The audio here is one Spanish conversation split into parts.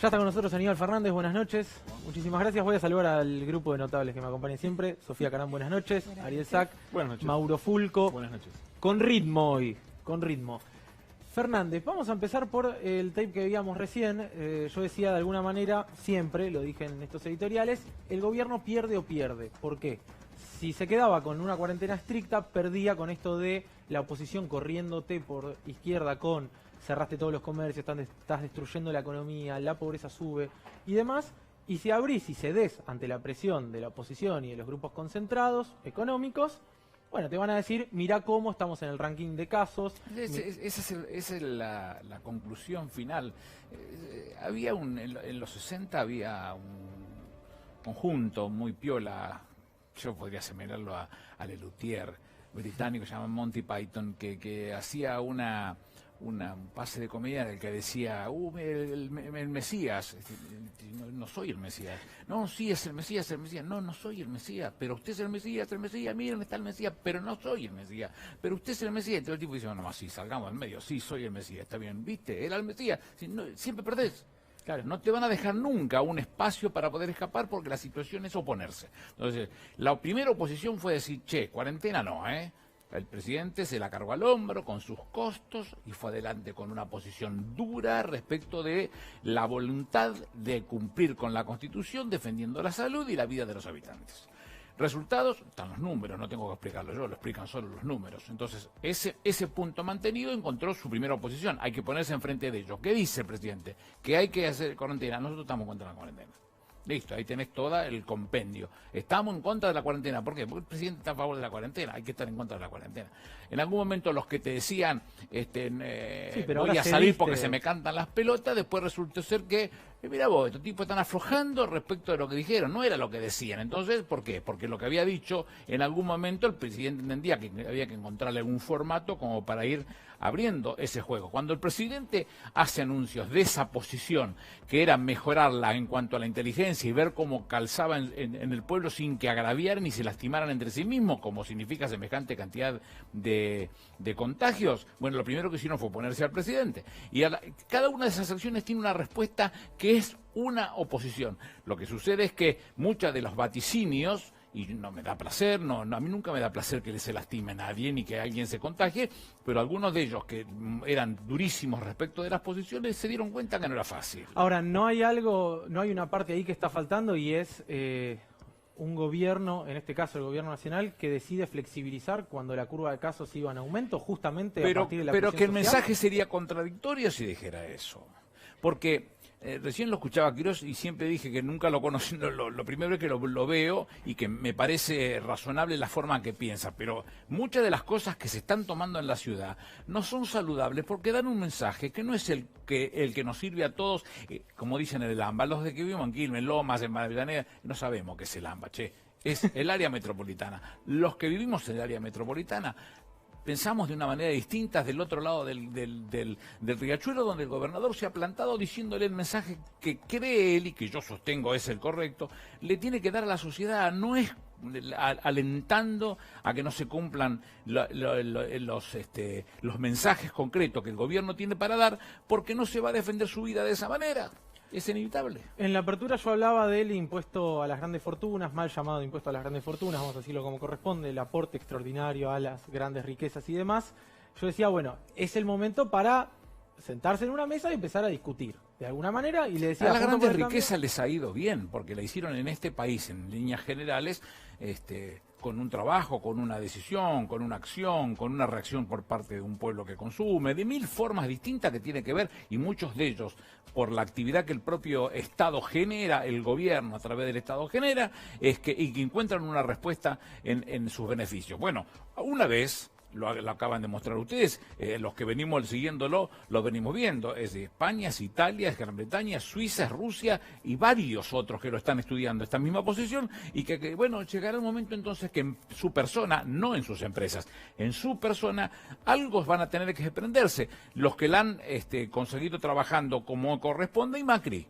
Ya está con nosotros Aníbal Fernández, buenas noches. Muchísimas gracias. Voy a saludar al grupo de notables que me acompañan siempre. Sofía Carán, buenas noches. Ariel Sack, buenas noches. Mauro Fulco. Buenas noches. Con ritmo hoy, con ritmo. Fernández, vamos a empezar por el tape que veíamos recién. Yo decía de alguna manera, siempre, lo dije en estos editoriales, el gobierno pierde o pierde. ¿Por qué? Si se quedaba con una cuarentena estricta, perdía con esto de la oposición corriéndote por izquierda con cerraste todos los comercios, estás destruyendo la economía, la pobreza sube y demás. Y si abrís y cedés ante la presión de la oposición y de los grupos concentrados económicos, bueno, te van a decir, mirá cómo estamos en el ranking de casos. Esa es la conclusión final. Había en los 60 había un conjunto muy piola, yo podría asemerarlo a Lelutier, británico, se llama Monty Python, que hacía un pase de comedia en el que decía, el Mesías, no soy el Mesías, no, sí es el Mesías, no soy el Mesías, pero usted es el Mesías, miren está el Mesías, pero no soy el Mesías, pero usted es el Mesías, y todo el tipo dice, no, sí, salgamos en medio, sí, soy el Mesías, está bien, viste, era el Mesías, siempre perdés. Claro, no te van a dejar nunca un espacio para poder escapar porque la situación es oponerse. Entonces, la primera oposición fue decir, che, cuarentena no, El presidente se la cargó al hombro con sus costos y fue adelante con una posición dura respecto de la voluntad de cumplir con la Constitución, defendiendo la salud y la vida de los habitantes. Resultados, están los números, no tengo que explicarlo yo, lo explican solo los números. Entonces, ese punto mantenido encontró su primera oposición. Hay que ponerse enfrente de ellos. ¿Qué dice el presidente? Que hay que hacer cuarentena. Nosotros estamos contra la cuarentena. Listo, ahí tenés todo el compendio. Estamos en contra de la cuarentena. ¿Por qué? Porque el presidente está a favor de la cuarentena. Hay que estar en contra de la cuarentena. En algún momento los que te decían, voy a salir porque se me cantan las pelotas, después resultó ser que, mira vos, estos tipos están aflojando respecto de lo que dijeron. No era lo que decían. Entonces, ¿por qué? Porque lo que había dicho en algún momento el presidente entendía que había que encontrarle algún formato como para ir abriendo ese juego. Cuando el presidente hace anuncios de esa posición, que era mejorarla en cuanto a la inteligencia y ver cómo calzaba en el pueblo sin que agraviaran ni se lastimaran entre sí mismos, como significa semejante cantidad de contagios, bueno, lo primero que hicieron fue oponerse al presidente. Y cada una de esas acciones tiene una respuesta que es una oposición. Lo que sucede es que muchos de los vaticinios, y no me da placer, a mí nunca me da placer que se lastime a nadie ni que alguien se contagie, pero algunos de ellos que eran durísimos respecto de las posiciones se dieron cuenta que no era fácil. Ahora, no hay una parte ahí que está faltando y es un gobierno, en este caso el gobierno nacional, que decide flexibilizar cuando la curva de casos iba en aumento, justamente a partir de la pero que el social. mensaje sería contradictorio si dijera eso, porque recién lo escuchaba a Quirós y siempre dije que nunca lo conocí, lo primero es que lo veo y que me parece razonable la forma en que piensa, pero muchas de las cosas que se están tomando en la ciudad no son saludables porque dan un mensaje que no es el que nos sirve a todos, como dicen en el AMBA, los de que vivimos en Quilmes, en Lomas, en Avellaneda, no sabemos qué es el AMBA, es el área metropolitana. Los que vivimos en el área metropolitana pensamos de una manera distinta del otro lado del riachuelo, donde el gobernador se ha plantado diciéndole el mensaje que cree él y que yo sostengo es el correcto, le tiene que dar a la sociedad, no es alentando a que no se cumplan los mensajes concretos que el gobierno tiene para dar, porque no se va a defender su vida de esa manera. Es inevitable. En la apertura yo hablaba del impuesto a las grandes fortunas, mal llamado impuesto a las grandes fortunas, vamos a decirlo como corresponde, el aporte extraordinario a las grandes riquezas y demás. Yo decía, bueno, es el momento para sentarse en una mesa y empezar a discutir, de alguna manera, y le decía... A las grandes riquezas les ha ido bien, porque la hicieron en este país, en líneas generales, con un trabajo, con una decisión, con una acción, con una reacción por parte de un pueblo que consume, de mil formas distintas que tiene que ver, y muchos de ellos por la actividad que el propio Estado genera, el gobierno a través del Estado genera, y que encuentran una respuesta en sus beneficios. Bueno, una vez... Lo acaban de mostrar ustedes, los que venimos siguiéndolo, lo venimos viendo, es de España, es Italia, es Gran Bretaña, es Suiza, es Rusia y varios otros que lo están estudiando, esta misma posición, y que bueno, llegará el momento entonces que en su persona, no en sus empresas, en su persona, algo van a tener que desprenderse, los que la han conseguido trabajando como corresponde y Macri,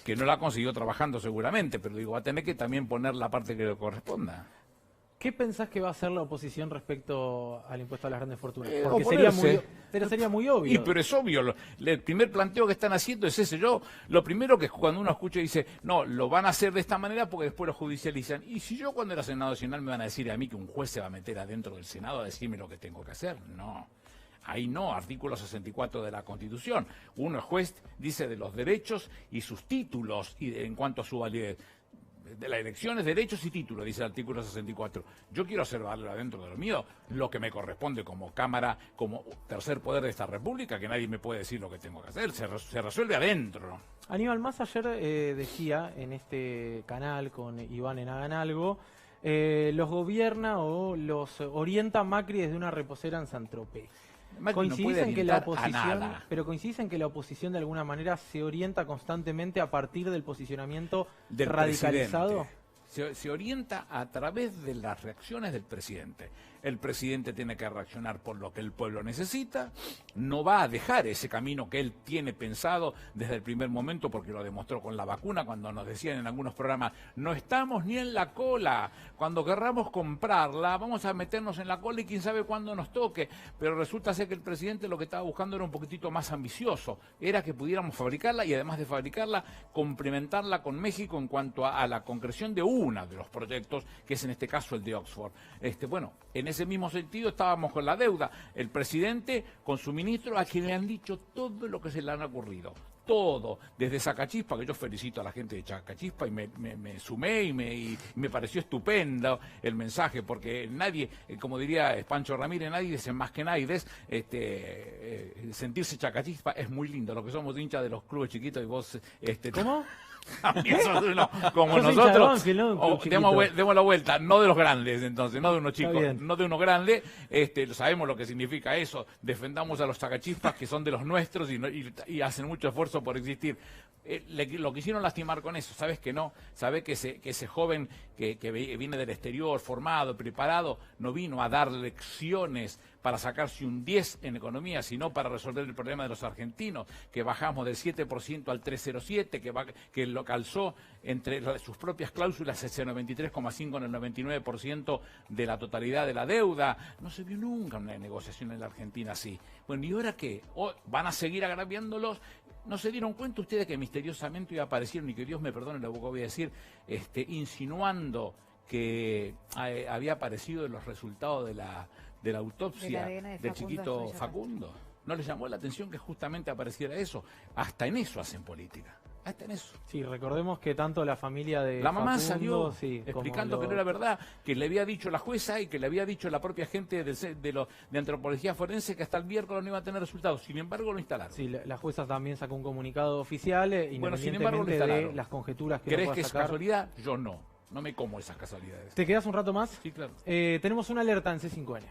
que no la ha conseguido trabajando seguramente, pero digo, va a tener que también poner la parte que le corresponda. ¿Qué pensás que va a hacer la oposición respecto al impuesto a las grandes fortunas? Porque sería muy obvio. Y pero es obvio, el primer planteo que están haciendo es ese. Lo primero que cuando uno escucha dice, no, lo van a hacer de esta manera porque después lo judicializan. Y si yo cuando era Senado Nacional me van a decir a mí que un juez se va a meter adentro del Senado a decirme lo que tengo que hacer, no. Ahí no, artículo 64 de la Constitución. Uno, juez, dice de los derechos y sus títulos y en cuanto a su validez. De las elecciones, derechos y títulos, dice el artículo 64. Yo quiero hacer valer adentro de lo mío lo que me corresponde como Cámara, como tercer poder de esta República, que nadie me puede decir lo que tengo que hacer. Se resuelve adentro. Aníbal Mas ayer decía en este canal con Iván en Hagan Algo, los gobierna o los orienta Macri desde una reposera en Saint-Tropez. Coincidís en que la oposición, pero coincidís en que la oposición de alguna manera se orienta constantemente a partir del posicionamiento del radicalizado. Se orienta a través de las reacciones del presidente. El presidente tiene que reaccionar por lo que el pueblo necesita, no va a dejar ese camino que él tiene pensado desde el primer momento, porque lo demostró con la vacuna, cuando nos decían en algunos programas, no estamos ni en la cola, cuando querramos comprarla, vamos a meternos en la cola y quién sabe cuándo nos toque, pero resulta ser que el presidente lo que estaba buscando era un poquitito más ambicioso, era que pudiéramos fabricarla y además de fabricarla, complementarla con México en cuanto a la concreción de uno de los proyectos, que es en este caso el de Oxford. Bueno, en ese mismo sentido estábamos con la deuda. El presidente con su ministro a quien le han dicho todo lo que se le han ocurrido. Todo, desde Sacachispa, que yo felicito a la gente de Sacachispa y me sumé y me pareció estupendo el mensaje, porque nadie, como diría Pancho Ramírez, nadie es más que nadie, sentirse Sacachispa es muy lindo, lo que somos hinchas de los clubes chiquitos y vos... ¿Cómo? Como nosotros, demos la vuelta, no de los grandes, entonces, no de unos chicos, no de unos grandes, sabemos lo que significa eso, defendamos a los sacachispas que son de los nuestros y hacen mucho esfuerzo por existir. Lo quisieron lastimar con eso, sabes que no, sabes que ese joven que viene del exterior, formado, preparado, no vino a dar lecciones para sacarse un 10 en economía, sino para resolver el problema de los argentinos, que bajamos del 7% al 3,07%, que lo calzó entre sus propias cláusulas ese 93,5% en el 99% de la totalidad de la deuda. No se vio nunca una negociación en la Argentina así. Bueno, ¿y ahora qué? ¿Van a seguir agraviándolos? ¿No se dieron cuenta ustedes que misteriosamente aparecieron, y que Dios me perdone lo que voy a decir, insinuando que había aparecido en los resultados de la autopsia del chiquito Facundo? ¿No les llamó la atención que justamente apareciera eso? Hasta en eso hacen política. Hasta en eso. Sí, recordemos que tanto la familia de la mamá Facundo, salió explicando que no era verdad, que le había dicho la jueza y que le había dicho la propia gente de antropología forense que hasta el miércoles no iba a tener resultados. Sin embargo, lo instalaron. Sí, la jueza también sacó un comunicado oficial, bueno, sin embargo, lo instalaron. De las conjeturas que ¿Crees que es casualidad? Yo no. No me como esas casualidades. ¿Te quedas un rato más? Sí, claro. Tenemos una alerta en C5N.